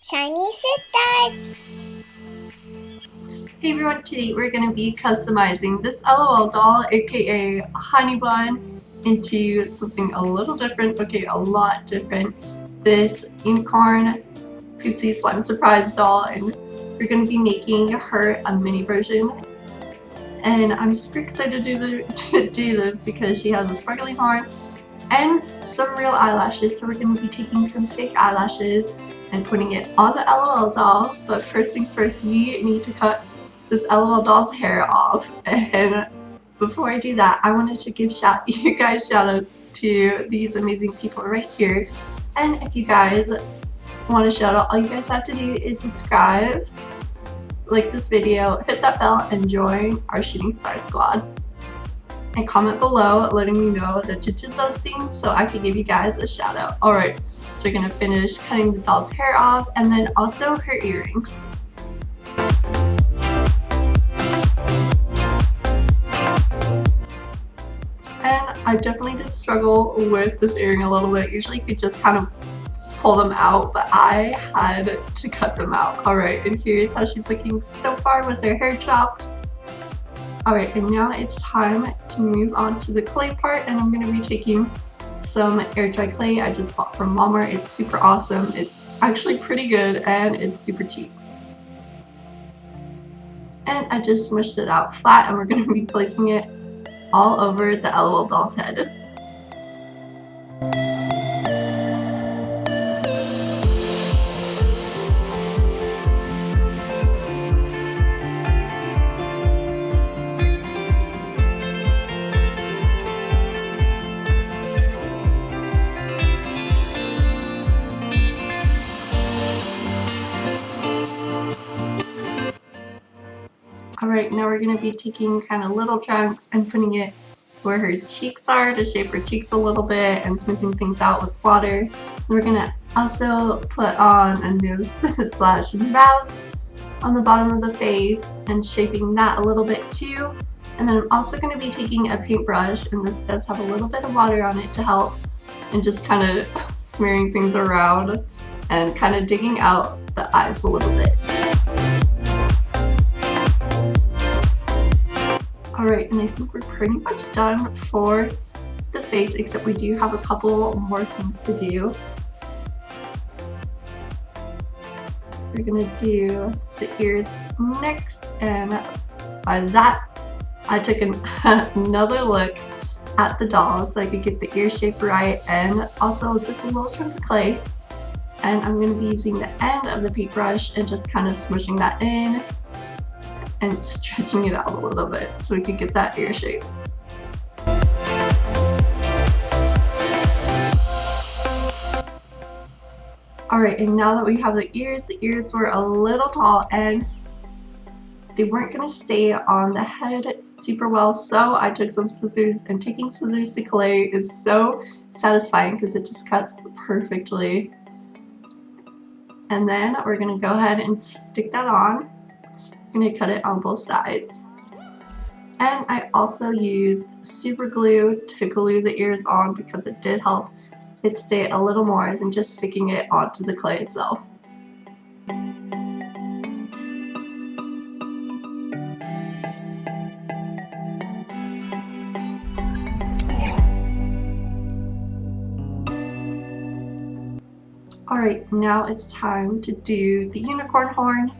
Shiny Sisters! Hey everyone, today we're going to be customizing this LOL doll, aka Honey Bun, into something a little different, okay, a lot different. This unicorn Poopsie Slime Surprise doll, and we're going to be making her a mini version. And I'm super excited to do this because she has a sparkly horn and some real eyelashes, so we're going to be taking some fake eyelashes and putting it on the LOL doll. But first things first, we need to cut this LOL doll's hair off, and before I do that, I wanted to give you guys shout outs to these amazing people right here. And if you guys want a shout out, all you guys have to do is subscribe, like this video, hit that bell, and join our Shooting Star Squad. And comment below letting me know that you did those things so I can give you guys a shout out. Alright, so we're gonna finish cutting the doll's hair off and then also her earrings. And I definitely did struggle with this earring a little bit. Usually you could just kind of pull them out, but I had to cut them out. Alright, and here's how she's looking so far with her hair chopped. Alright, and now it's time to move on to the clay part, and I'm going to be taking some air dry clay I just bought from Walmart. It's super awesome. It's actually pretty good and it's super cheap. And I just smushed it out flat, and we're going to be placing it all over the LOL doll's head. Alright, now we're going to be taking kind of little chunks and putting it where her cheeks are to shape her cheeks a little bit and smoothing things out with water. And we're going to also put on a nose slash mouth on the bottom of the face and shaping that a little bit too. And then I'm also going to be taking a paintbrush, and this does have a little bit of water on it to help, and just kind of smearing things around and kind of digging out the eyes a little bit. Alright, and I think we're pretty much done for the face, except we do have a couple more things to do. We're gonna do the ears next, and by that I took another look at the doll so I could get the ear shape right, and also just a little chunk of clay. And I'm going to be using the end of the paintbrush and just kind of smushing that in and stretching it out a little bit so we can get that ear shape. Alright, and now that we have the ears were a little tall and they weren't going to stay on the head super well, so I took some scissors, and taking scissors to clay is so satisfying because it just cuts perfectly. And then we're going to go ahead and stick that on. I'm going to cut it on both sides. And I also used super glue to glue the ears on because it did help it stay a little more than just sticking it onto the clay itself. Alright, now it's time to do the unicorn horn.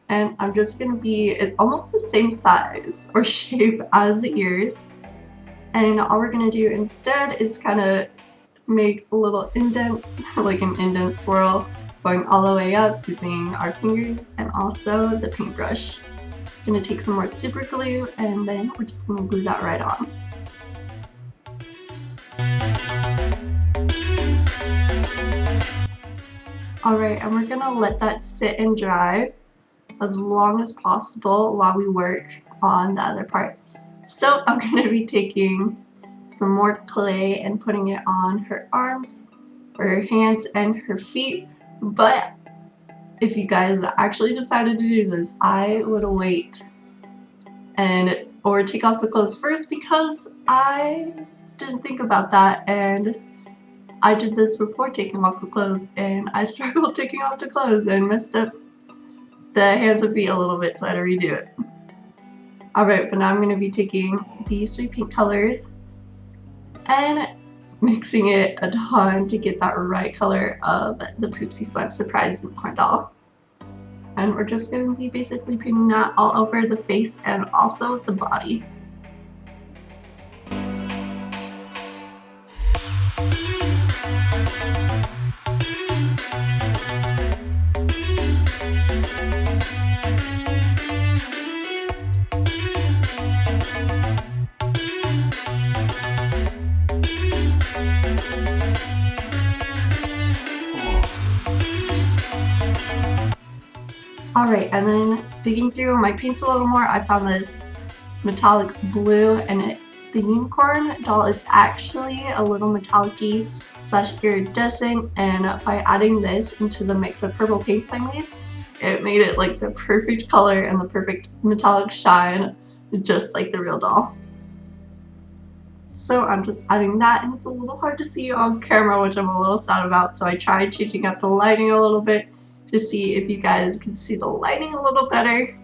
And I'm just going to be, it's almost the same size or shape as the ears. And all we're going to do instead is kind of make a little indent, like an indent swirl, going all the way up using our fingers and also the paintbrush. I'm going to take some more super glue, and then we're just going to glue that right on. Alright, and we're going to let that sit and dry as long as possible while we work on the other part. So I'm going to be taking some more clay and putting it on her arms, or her hands and her feet. But if you guys actually decided to do this, I would wait or take off the clothes first, because I didn't think about that, and I did this before taking off the clothes, and I struggled taking off the clothes and messed up the hands and feet a little bit, so I had to redo it. Alright, but now I'm going to be taking these 3 pink colors and mixing it a ton to get that right color of the Poopsie Surprise unicorn doll. And we're just going to be basically painting that all over the face and also the body. Alright, and then digging through my paints a little more, I found this metallic blue, and the unicorn doll is actually a little metallic-y / iridescent, and by adding this into the mix of purple paints I made, it made it like the perfect color and the perfect metallic shine, just like the real doll. So I'm just adding that, and it's a little hard to see on camera, which I'm a little sad about, so I tried changing up the lighting a little bit to see if you guys could see the lighting a little better.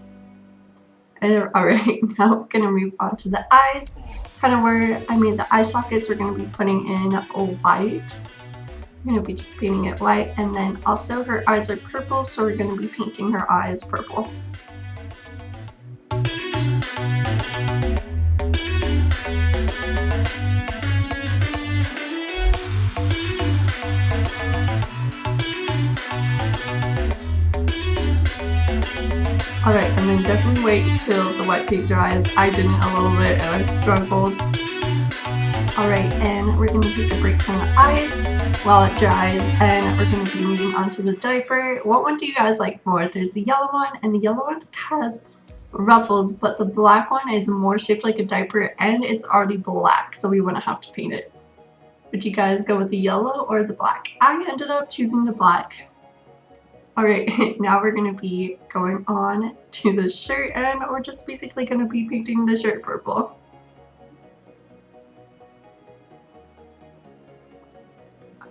And alright, now we're gonna move on to the eyes. Kind of where I made the eye sockets, we're gonna be putting in white. I'm gonna be just painting it white, and then also her eyes are purple, so we're gonna be painting her eyes purple. Alright, and then definitely wait till the white paint dries. I didn't a little bit and I struggled. Alright, and we're going to take a break from the eyes while it dries, and we're going to be moving on to the diaper. What one do you guys like more? There's the yellow one, and the yellow one has ruffles, but the black one is more shaped like a diaper, and it's already black, so we wouldn't have to paint it. Would you guys go with the yellow or the black? I ended up choosing the black. Alright, now we're going to be going on to the shirt, and we're just basically going to be painting the shirt purple.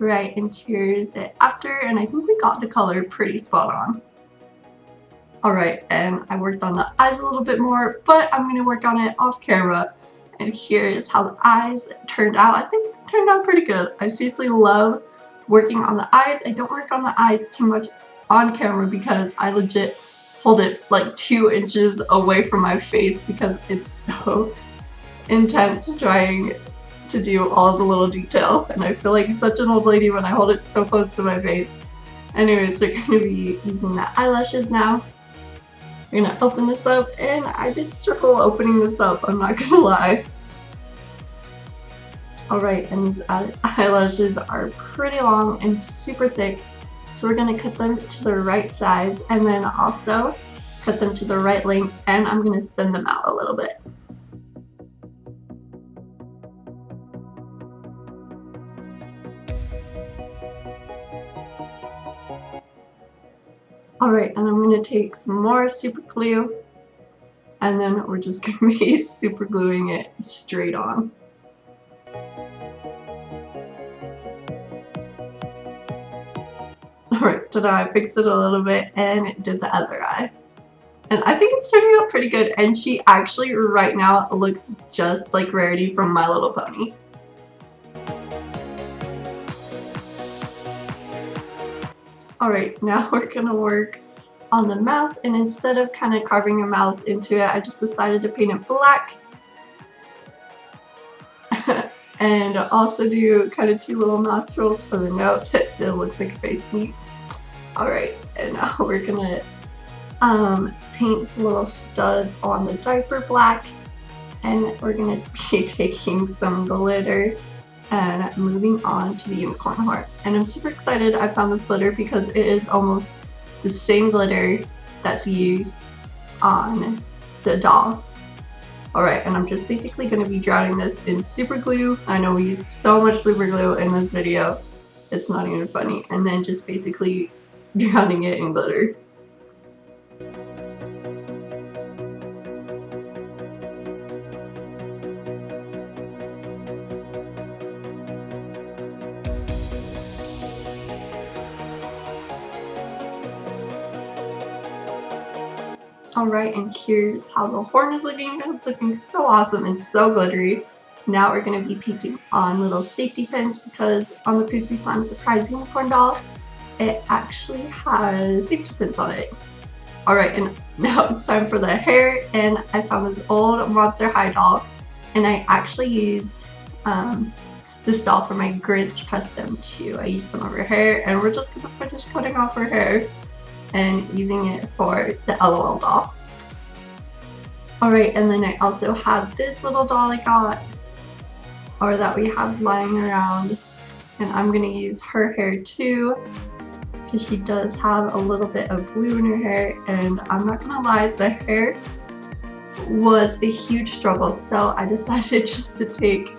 Alright, and here's it after, and I think we got the color pretty spot on. Alright, and I worked on the eyes a little bit more, but I'm going to work on it off camera. And here is how the eyes turned out. I think it turned out pretty good. I seriously love working on the eyes. I don't work on the eyes too much on camera because I legit hold it like 2 inches away from my face because it's so intense trying to do all the little detail, and I feel like such an old lady when I hold it so close to my face. Anyways, we're going to be using the eyelashes now. We're going to open this up, and I did struggle opening this up, I'm not going to lie. Alright, and these eyelashes are pretty long and super thick. So we're going to cut them to the right size, and then also cut them to the right length, and I'm going to thin them out a little bit. Alright, and I'm going to take some more super glue, and then we're just going to be super gluing it straight on. Alright, so now I fixed it a little bit and did the other eye. And I think it's turning out pretty good, and she actually right now looks just like Rarity from My Little Pony. Alright, now we're gonna work on the mouth, and instead of kind of carving your mouth into it, I just decided to paint it black. And also do kind of 2 little nostrils for the nose. It looks like a face meat. Alright, and now we're gonna paint the little studs on the diaper black, and we're gonna be taking some glitter and moving on to the unicorn heart. And I'm super excited I found this glitter because it is almost the same glitter that's used on the doll. Alright, and I'm just basically going to be drowning this in super glue. I know we used so much super glue in this video, it's not even funny. And then just basically drowning it in glitter. Alright, and here's how the horn is looking. It's looking so awesome and so glittery. Now we're going to be painting on little safety pins because on the Poopsie Slime Surprise Unicorn doll, it actually has safety pins on it. Alright, and now it's time for the hair, and I found this old Monster High doll, and I actually used this doll for my Grinch custom too. I used some of her hair, and we're just going to finish cutting off her hair and using it for the L.O.L doll. Alright, and then I also have this little doll I got, or that we have lying around, and I'm going to use her hair too, because she does have a little bit of blue in her hair, and I'm not going to lie, the hair was a huge struggle, so I decided just to take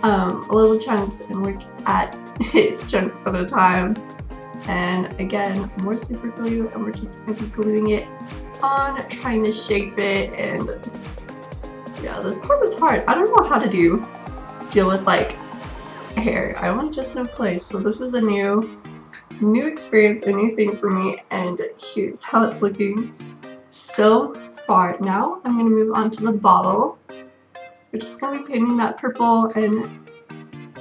little chunks and work at it chunks at a time. And again, more super glue, and we're just going to be gluing it on, trying to shape it. And yeah, this part was hard. I don't know how to deal with like hair. I want just no place, so this is a new experience, a new thing for me, and here's how it's looking so far. Now I'm going to move on to the bottle. We're just going to be painting that purple and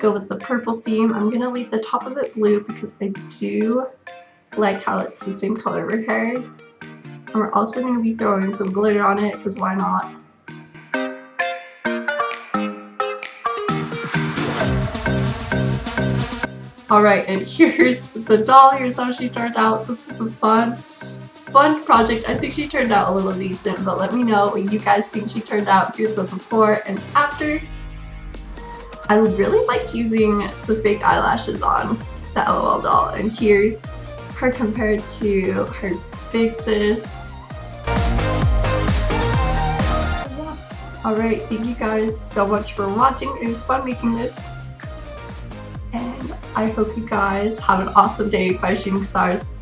go with the purple theme. I'm going to leave the top of it blue because I do like how it's the same color of her hair. And we're also going to be throwing some glitter on it because why not? Alright, and here's the doll. Here's how she turned out. This was a fun project. I think she turned out a little decent, but let me know what you guys think she turned out. Here's the before and after. I really liked using the fake eyelashes on the L.O.L doll, and here's her compared to her big sis. Alright, thank you guys so much for watching. It was fun making this, and I hope you guys have an awesome day by shooting stars.